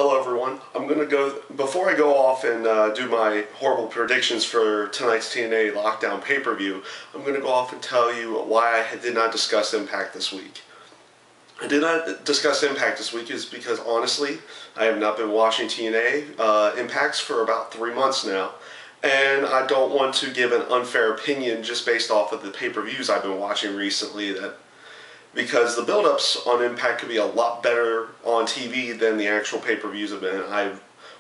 Hello everyone. Before I go off and do my horrible predictions for tonight's TNA Lockdown pay-per-view, I'm going to go off and tell you why I did not discuss Impact this week. I did not discuss Impact this week is because honestly, I have not been watching TNA Impacts for about 3 months now, and I don't want to give an unfair opinion just based off of the pay-per-views I've been watching recently because the build-ups on Impact could be a lot better on TV than the actual pay-per-views have been. I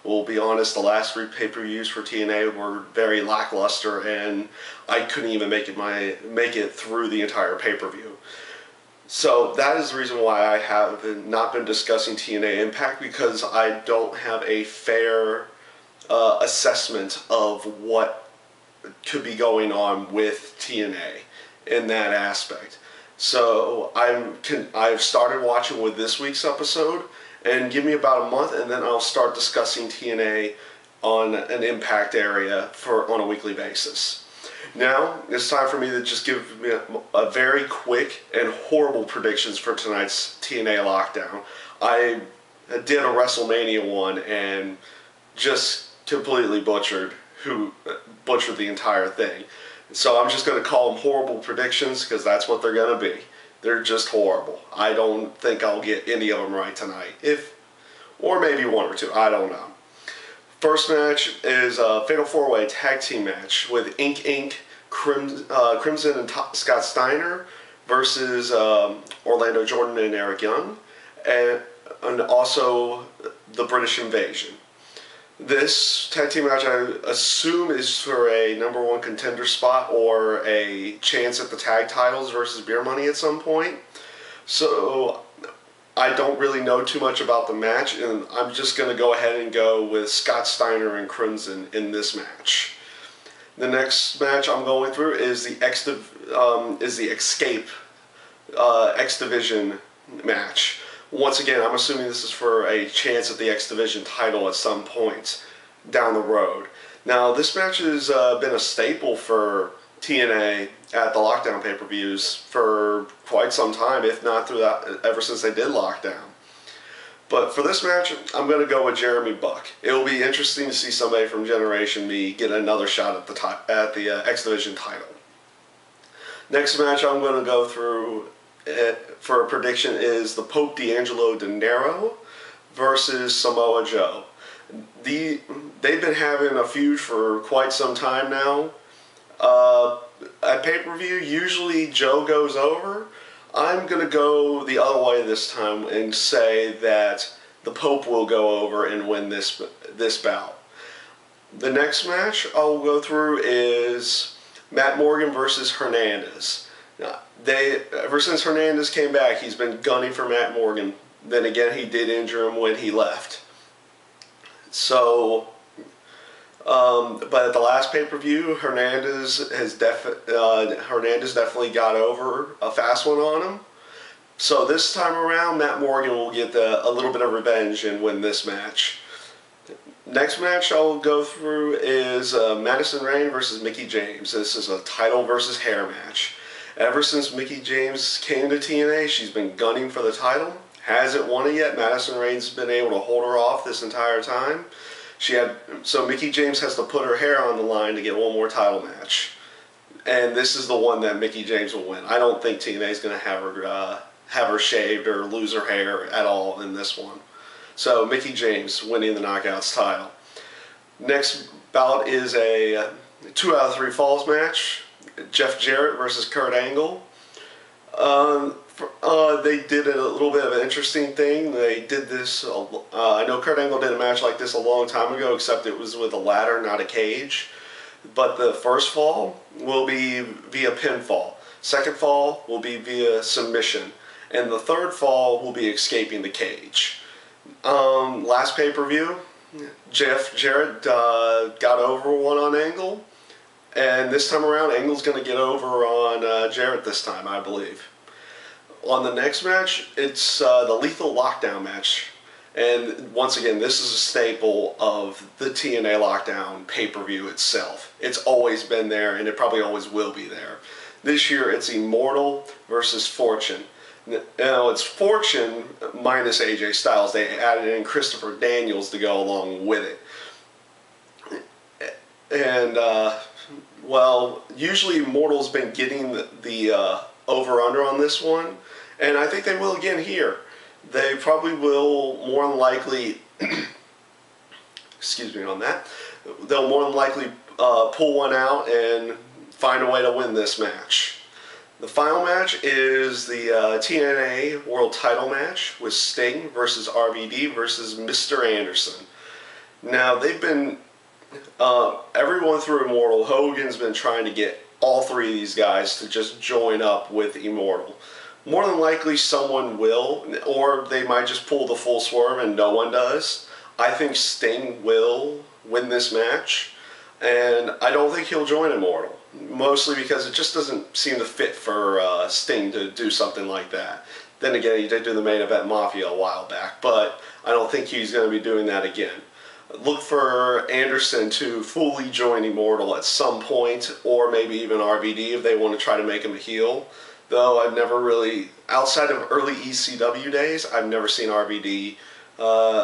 will be honest, the last 3 pay-per-views for TNA were very lackluster, and I couldn't even make it through the entire pay-per-view. So that is the reason why I have not been discussing TNA Impact, because I don't have a fair assessment of what could be going on with TNA in that aspect. So I've started watching with this week's episode, and give me about a month and then I'll start discussing TNA on an Impact area on a weekly basis. Now it's time for me to just give me a very quick and horrible predictions for tonight's TNA Lockdown. I did a WrestleMania one and just completely butchered the entire thing. So I'm just going to call them horrible predictions because that's what they're going to be. They're just horrible. I don't think I'll get any of them right tonight. Or maybe 1 or 2. I don't know. First match is a Fatal 4-Way Tag Team match with Inc. Crimson and Scott Steiner versus Orlando Jordan and Eric Young, and also the British Invasion. This tag team match, I assume, is for a #1 contender spot or a chance at the tag titles versus beer money at some point. So I don't really know too much about the match, and I'm just going to go ahead and go with Scott Steiner and Crimson in this match. The next match I'm going through is the Escape X Division match. Once again, I'm assuming this is for a chance at the X Division title at some point down the road. Now, this match has been a staple for TNA at the Lockdown pay-per-views for quite some time, if not ever since they did Lockdown. But for this match, I'm going to go with Jeremy Buck. It will be interesting to see somebody from Generation Me get another shot at the X Division title. Next match I'm going to go through for a prediction is the Pope D'Angelo De Niro versus Samoa Joe. They've been having a feud for quite some time now. At pay-per-view, usually Joe goes over. I'm going to go the other way this time and say that the Pope will go over and win this bout. The next match I'll go through is Matt Morgan versus Hernandez. Now, ever since Hernandez came back, he's been gunning for Matt Morgan. Then again, he did injure him when he left. So, but at the last pay-per-view, Hernandez definitely got over a fast one on him. So this time around, Matt Morgan will get a little bit of revenge and win this match. Next match I'll go through is Madison Rayne versus Mickie James. This is a title versus hair match. Ever since Mickie James came to TNA, she's been gunning for the title. Hasn't won it yet. Madison Rayne's been able to hold her off this entire time. So Mickie James has to put her hair on the line to get one more title match. And this is the one that Mickie James will win. I don't think TNA is going to have her shaved or lose her hair at all in this one. So Mickie James winning the Knockouts title. Next bout is a 2 out of 3 falls match. Jeff Jarrett versus Kurt Angle. They did a little bit of an interesting thing. They did this, I know Kurt Angle did a match like this a long time ago, except it was with a ladder, not a cage. But the first fall will be via pinfall. Second fall will be via submission. And the third fall will be escaping the cage. Last pay-per-view, Jeff Jarrett got over one on Angle. And this time around, Angle's going to get over on Jarrett this time, I believe. On the next match, it's the Lethal Lockdown match. And once again, this is a staple of the TNA Lockdown pay-per-view itself. It's always been there, and it probably always will be there. This year, it's Immortal versus Fortune. It's Fortune minus AJ Styles. They added in Christopher Daniels to go along with it. And, well, usually Immortal's been getting the over-under on this one, and I think they will again here. They probably will more than likely, excuse me on that, they'll more than likely pull one out and find a way to win this match. The final match is the TNA World Title match with Sting versus RVD versus Mr. Anderson. Now, they've been, everyone through Immortal, Hogan's been trying to get all three of these guys to just join up with Immortal. More than likely someone will, or they might just pull the full swerve and no one does. I think Sting will win this match, and I don't think he'll join Immortal. Mostly because it just doesn't seem to fit for Sting to do something like that. Then again, he did do the main event Mafia a while back, but I don't think he's going to be doing that again. Look for Anderson to fully join Immortal at some point, or maybe even RVD if they want to try to make him a heel. Though I've never really, outside of early ECW days, I've never seen RVD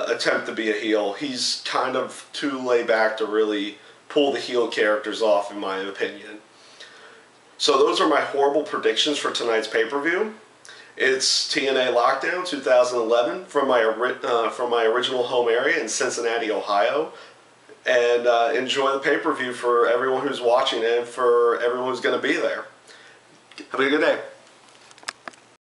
attempt to be a heel. He's kind of too laid back to really pull the heel characters off, in my opinion. So those are my horrible predictions for tonight's pay-per-view. It's TNA Lockdown 2011 from my original home area in Cincinnati, Ohio. And enjoy the pay-per-view for everyone who's watching and for everyone who's going to be there. Have a good day.